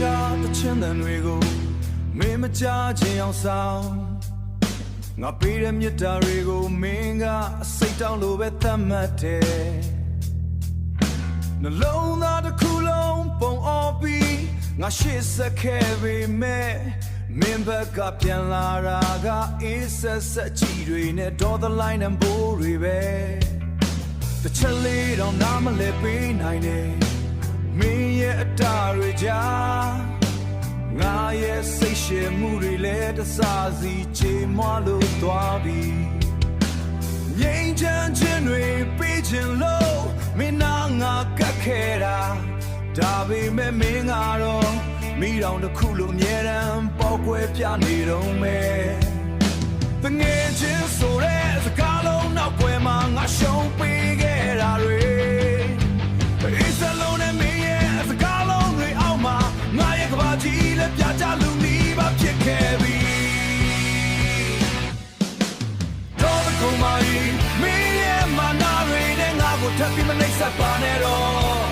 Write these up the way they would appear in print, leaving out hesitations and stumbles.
ကတချင်တဲ့တွေကိုမင်းမချချင်အောင်ဆောင်ငါပေးတဲ့မြတ်တာတွေကိုမင်းကအစိတ်တောင်းလို့ပဲသတ်မှတ်တယ်နှလုံးသားတစ်ခုလုံးပုံအော်ပြီးငါရှေ့ဆက်ခဲ့ပေမဲ့မင်းဘက်ကပြန်လာတာကအေးဆက်ဆက်ကြည်တွေနဲ့ဒေါ်သလိုင်းနဲ့ဘိုးတွေပဲတစ်ချက်လေးတော့နားမလဲပေးနိုင်တယ်မင်းရဲ့အတားတွေကြားငါရဲ့စိတ်ရှည်မှုတွေလည်းတစားစီချေမွားလို့သွားပြီငြိမ်းချမ်းခြင်းတွေပေးခြင်းလို့မင်းနာငါကတ်ခဲ့တာဒါပေမဲ့မင်းကတော့မိတောင်တစ်ခုလိုအမြဲတမ်းပေါက်ကွဲပြနေတော့မယ်တငယ်ချင်းဆိုတဲ့စကားလုံးနောက်ွယ်မှာငါရှုံးပေးခဲ့တာတွေအေးစလုံးနဲ့မင်းရဲ့စကားလုံးတွေအောက်မှာငါရဲ့ကဘာကြီးလည်းပြကြလူနီးပါဖြစ်ခဲ့ပြီတော့the kumai မင်းရဲ့မနာတွေနဲ့ငါကိုထပ်ပြီးမနှိပ်စက်ပါနဲ့တော့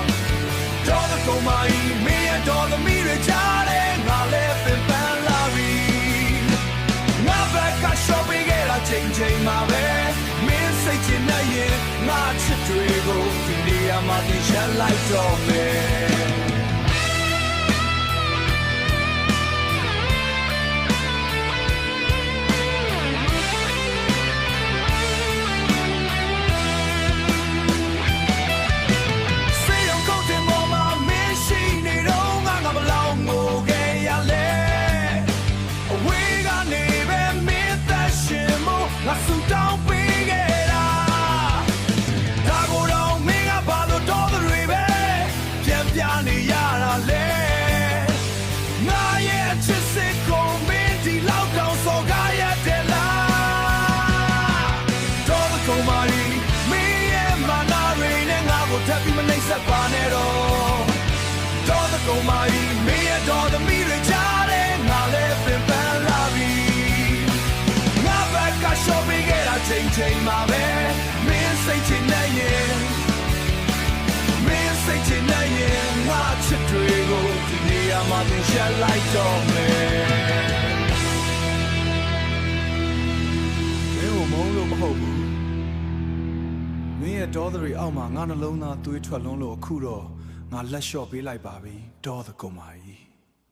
တော့the kumai မင်းရဲ့တော်သမီးတွေချားတယ်ငါလည်းပင်ပန်းလာပြီငါဘက်ကရှော့ပေးခဲ့တာချိန်ချိန်မှာပဲမင်းစိတ်ချင်တဲ့ရင်ငါချစ်တွေကိုဒီနေရာမှာတင်ရှင်းလိုက်တော့မယ်ငါစူတောင်းပေးခဲ့တာဒါကိုတော့မင်းကဘာလို့တော်တွေပဲပြန်ပြနေရတာလဲငါရဲ့ချစ်စစ်ကိုမင်းဒီလောက်တောင်စော်ကားရတဲ့လားတော်the kumai မင်းရဲ့မနာတွေနဲ့ငါကိုထပ်ပြီးမနှိပ်စက်ပါနဲ့တော့တော်the kumai မင်းရဲ့တော်သမီးတွေချားတယ်ငါလည်းပင်ပန်းလာပြီရှော့ပေးခဲ့တာချိန်ချိန်မှာပဲမင်းစိတ်ချင်နေရင်မင်းစိတ်ချင်နေရင်ငါချစ်တွေကိုဒီနေရာမှာသင်ရှက်လိုက်တော့မယ်မင်းကိုမုန်းလို့မဟုတ်ဘူးမင်းရဲ့ဒေါသတွေအောက်မှာငါနှလုံးသားသွေးထွက်လွန်းလို့အခုတော့ငါလက်လျှော့ပေးလိုက်ပါပြီဒေါသkumai